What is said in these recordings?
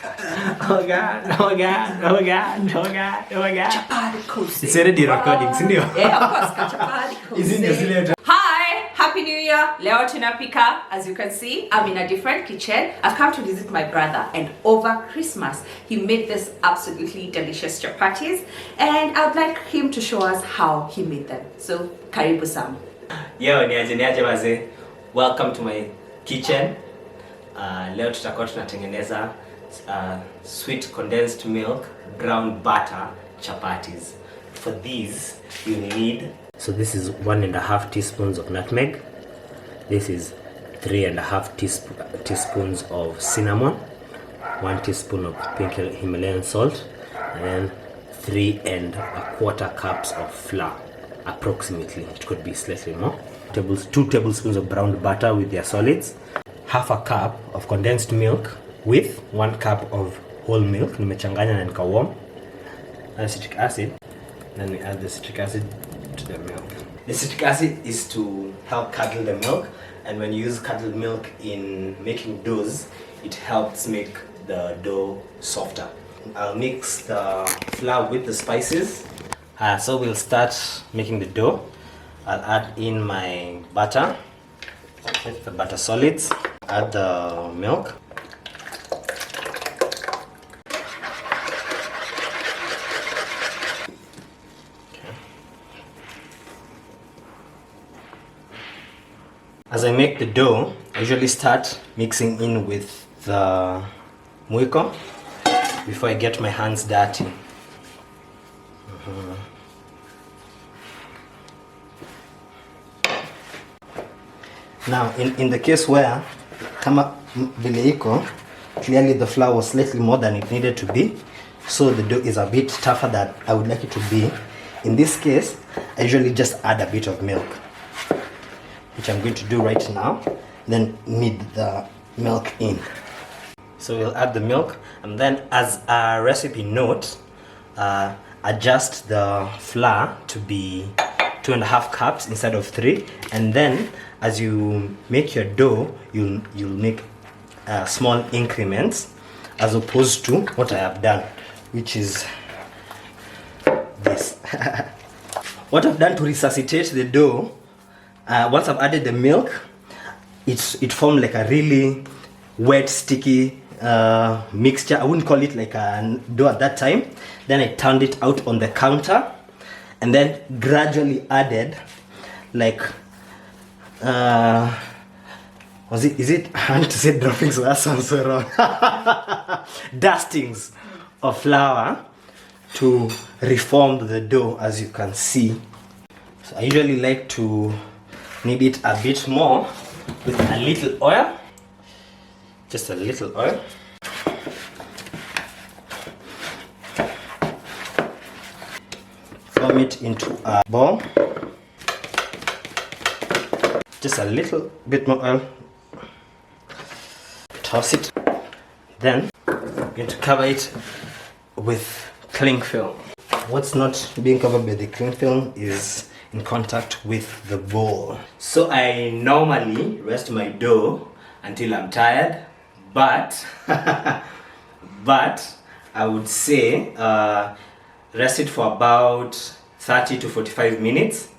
Oh god, oh god, oh god, oh god, oh god. Chapatis. It's already recording, sindio? Yeah, of course, Chapatis. Is it Hi, Happy New Year. Leo Tunapika. As you can see, I'm in a different kitchen. I've come to visit my brother, and over Christmas, he made this absolutely delicious chapatis, and I'd like him to show us how he made them. So, karibu sam. Yo, niaje wazee. Welcome to my kitchen. Leo tutakuwa tunatengeneza sweet condensed milk brown butter chapatis. For these you need, so this is 1.5 teaspoons of nutmeg, this is 3.5 teaspoons of cinnamon, 1 teaspoon of pink Himalayan salt, and 3.25 cups of flour approximately. It could be slightly more. 2 tablespoons of browned butter with their solids, half a cup of condensed milk with 1 cup of whole milk, nimechanganya na nika warm, and citric acid. Then we add the citric acid to the milk. The citric acid is to help curdle the milk, and when you use curdled milk in making doughs, it helps make the dough softer. I'll mix the flour with the spices. So we'll start making the dough. I'll add in my butter, the butter solids, add the milk. As I make the dough, I usually start mixing in with the mwiko before I get my hands dirty. Now, in the case where kama vile iko, clearly the flour was slightly more than it needed to be, so the dough is a bit tougher than I would like it to be. In this case, I usually just add a bit of milk, which I'm going to do right now, then knead the milk in. So we'll add the milk, and then as a recipe note, adjust the flour to be 2.5 cups instead of 3, and then as you make your dough, you'll make small increments as opposed to what I have done, which is this. What I've done to resuscitate the dough, once I've added the milk, it formed like a really wet, sticky mixture. I wouldn't call it like a dough at that time. Then I turned it out on the counter, and then gradually added like is it I need to say droppings, so that sounds so wrong. Dustings of flour to reform the dough, as you can see. So I usually like to knead it a bit more with a little oil, just a little oil. Form it into a ball, just a little bit more oil, toss it, then I'm going to cover it with cling film. What's not being covered by the cling film is in contact with the bowl. So I normally rest my dough until I'm tired, but I would say rest it for about 30 to 45 minutes.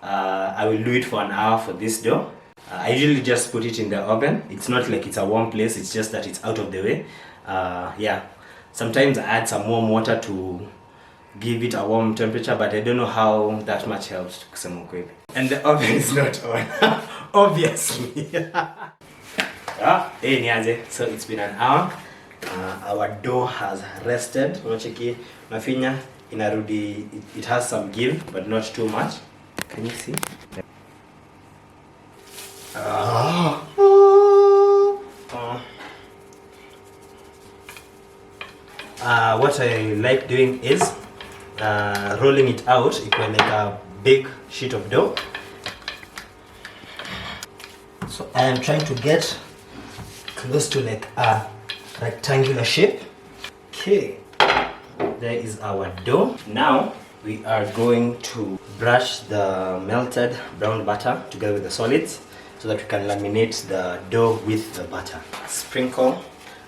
I will do it for an hour for this dough. I usually just put it in the oven. It's not like it's a warm place, it's just that it's out of the way. Yeah, sometimes I add some warm water to give it a warm temperature, but I don't know how that much helps. And the oven is not on, obviously. Hey niaje, so it's been an hour. Our dough has rested. Unacheki mafinya inarudi, it has some give but not too much. Can you see? What I like doing is rolling it out into like a big sheet of dough. So I am trying to get close to like a rectangular shape. Okay, there is our dough. Now we are going to brush the melted brown butter together with the solids so that we can laminate the dough with the butter. Sprinkle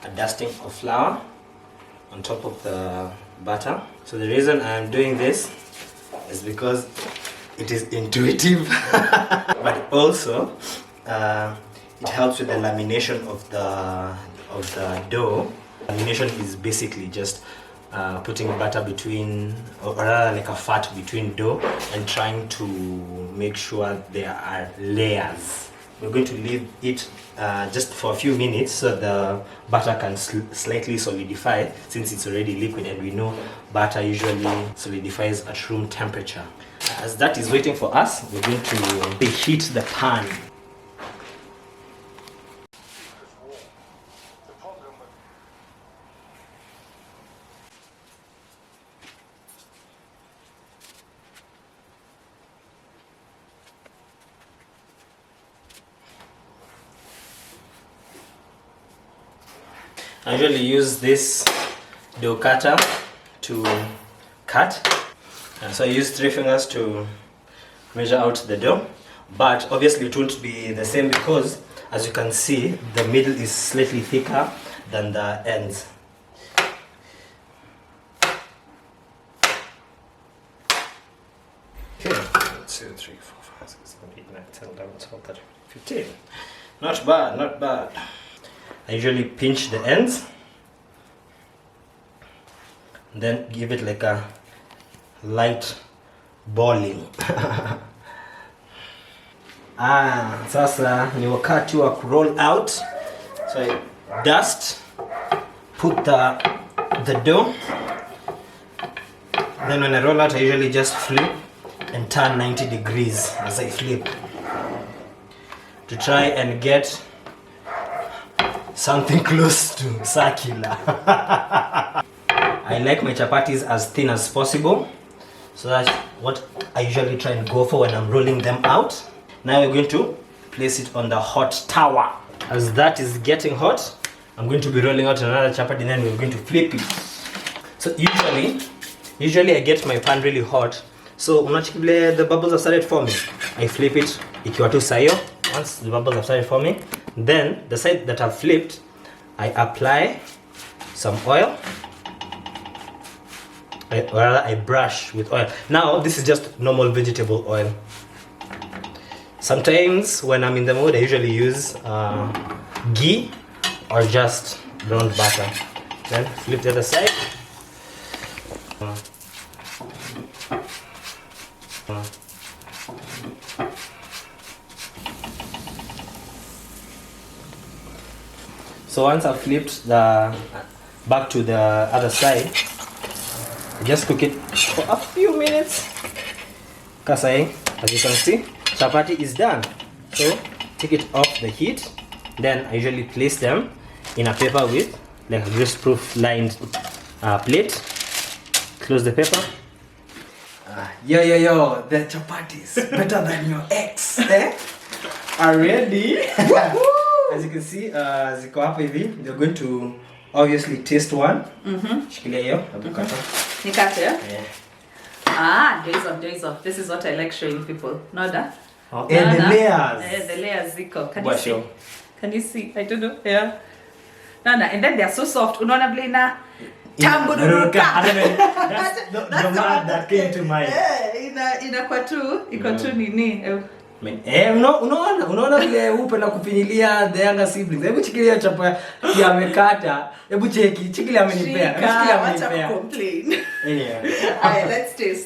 a dusting of flour on top of the butter. So the reason I'm doing this is because it is intuitive, but also it helps with the lamination of the dough. Lamination is basically just putting butter between, or rather like a fat between dough, and trying to make sure there are layers. We're going to leave it just for a few minutes so the butter can slightly solidify, since it's already liquid and we know butter usually solidifies at room temperature. As that is waiting for us, we're going to preheat the pan. I usually use this dough cutter to cut. So I use 3 fingers to measure out the dough, but obviously it won't be the same because, as you can see, the middle is slightly thicker than the ends. Okay, 1, 2, 3, 4, 5, 6, 7, 8, 9, 10, 11, 12, 13, 15. Not bad, not bad. I usually pinch the ends, then give it like a light balling. Sasa ni wakati wa roll out. So I dust, put the dough. Then when I roll out, I usually just flip and turn 90 degrees as I flip to try and get something close to circular. I like my chapatis as thin as possible, so that's what I usually try and go for when I'm rolling them out. Now we're going to place it on the hot tower. As that is getting hot, I'm going to be rolling out another chapati, and then we're going to flip it. So usually I get my pan really hot. So when the bubbles have started forming, I flip it ikiwa tu sayo. Once the bubbles have started forming, then the side that I've flipped, I apply some oil. I brush with oil. Now this is just normal vegetable oil. Sometimes when I'm in the mood, I usually use ghee or just brown butter. Then flip the other side. So once I've flipped back to the other side, just cook it for a few minutes. Kasai, as you can see, chapati is done. So take it off the heat. Then I usually place them in a paper with like a greaseproof lined plate. Close the paper. Yo, the chapatis better than your ex, are ready. As you can see, ziko hapa hivi. They're going to obviously taste one. Shikilia hiyo, abukata. Nikate, yeah? Days off. This is what I like showing people. Noda. Oh, and the layers. The layers ziko. Can you see? I don't know. Yeah. Nana, and then they are so soft. Unaona vile ina tamburuka. That's the word that came to mind. Inakuwa tu, iko tu nini. Unaona vile upenda kupinyilia the younger siblings. Hebu chikilia chapa ya amekata. Hebu chikilia amenipea. Chikilia amenipea. Complain. Yeah. Alright,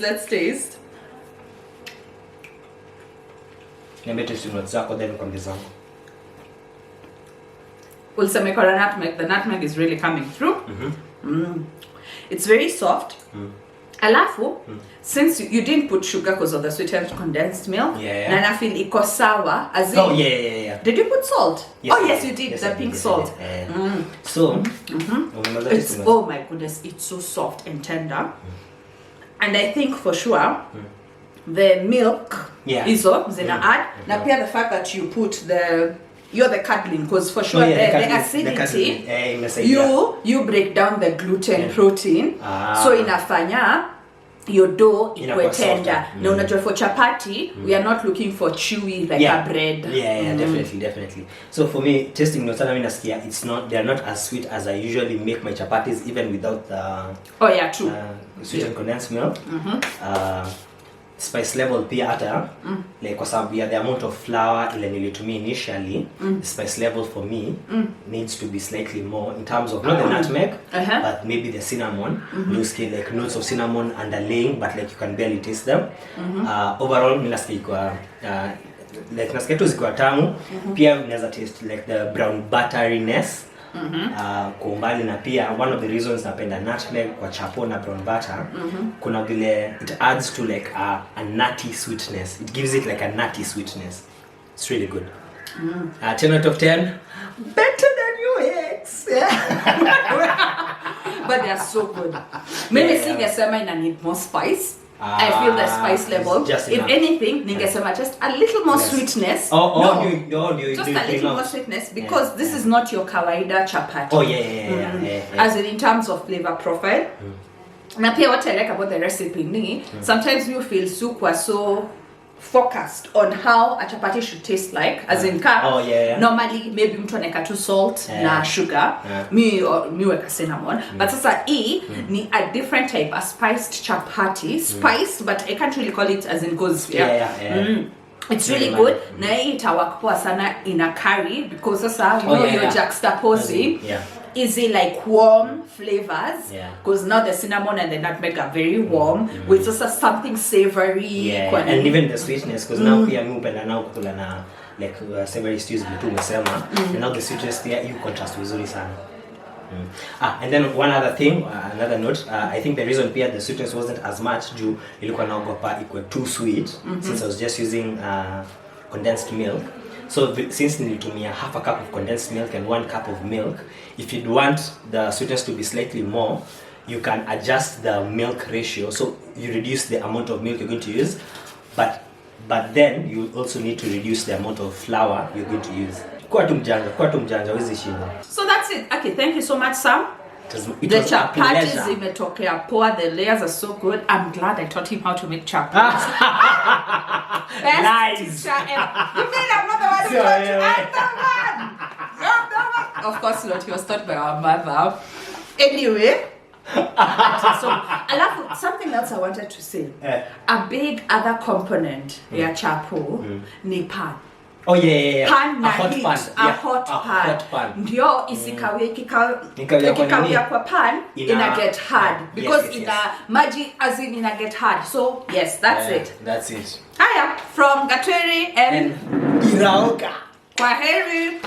let's taste. Niambie taste notes zako then kwa zangu. Ulseme kwa nutmeg. The nutmeg is really coming through. It's very soft. Alafu, since you didn't put sugar because of the sweetened condensed milk, na na feel iko sawa, as in, yeah. Did you put salt? Yes, yes, you did. The pink salt. So, it's, oh my goodness, it's so soft and tender. And I think for sure, the milk is up, add. Now, the fact that you put you're the curdling, because for sure the acidity, you break down the gluten protein, so inafanya your dough Inakuwa equal tender. softer. No, not for chapati. We are not looking for chewy like a bread. Yeah, definitely. So for me, tasting notes, they're not as sweet as I usually make my chapatis, even without the true. Sweetened condensed milk. Spice level pia hata like kwa sababu ya the amount of flour ile nilitumia initially, the spice level for me needs to be slightly more in terms of not the nutmeg but maybe the cinnamon. Those like notes of cinnamon underlaying, but like you can barely taste them. Overall mimi nasikia iko like nasikia tu ziko tamu. Pia unaweza taste like the brown butteriness kwa umbali, na pia one of the reasons napenda nutmeg kwa chapo na brown butter, kuna vile it adds to like a nutty sweetness. It gives it like a nutty sweetness. It's really good. 10 out of 10. Better than your eggs. But they are so good. Maybe singesema ina need more spice. I feel the spice level. If anything, ningesema just a little more sweetness. Just a little more sweetness, because this is not your kawaida chapati. As in terms of flavor profile. Na pia what I like about the recipe ni, sometimes you feel so focused on how a chapati should taste like, as in normally maybe mtu anaweka tu salt na sugar, mi weka cinnamon, but sasa ni a different type, a spiced chapati, spiced, but I can't really call it as in goes it's really good. Na hii itawak poa sana in a curry, because sasa you're juxtaposing easy like warm flavors, because now the cinnamon and the nutmeg are very warm with just something savory and even the sweetness, because now pia mimi upenda nao kukula na like savory stews vitu umesema, and now the sweetness there you contrast vizuri sana. And then one other thing, another note, I think the reason pia the sweetness wasn't as much juu ilikuwa naogopa ikuwe too sweet, since I was just using condensed milk. So since nilitumia half a cup of condensed milk and 1 cup of milk, if you'd want the sweetness to be slightly more, you can adjust the milk ratio, so you reduce the amount of milk you're going to use, but then you also need to reduce the amount of flour you're going to use. Kwa tu mjanja huwezi shinda. So that's it. Okay, thank you so much, Sam. The chapatis zimetokea poa. The layers are so good. I'm glad I taught him how to make chapatis. Nice. You mean I'm not the one who taught you? I'm the one. Of course not. He was taught by our mother. Anyway. So, something else I wanted to say. A big other component ya chapo ni pan. Pan na heat, a hot pan. Ndio isikawie ikikawia kwa pan ina get hard, because ina maji as in ina get hard. So yes, that's it. Haya, from Gatweri and Irauka. Kwaheri.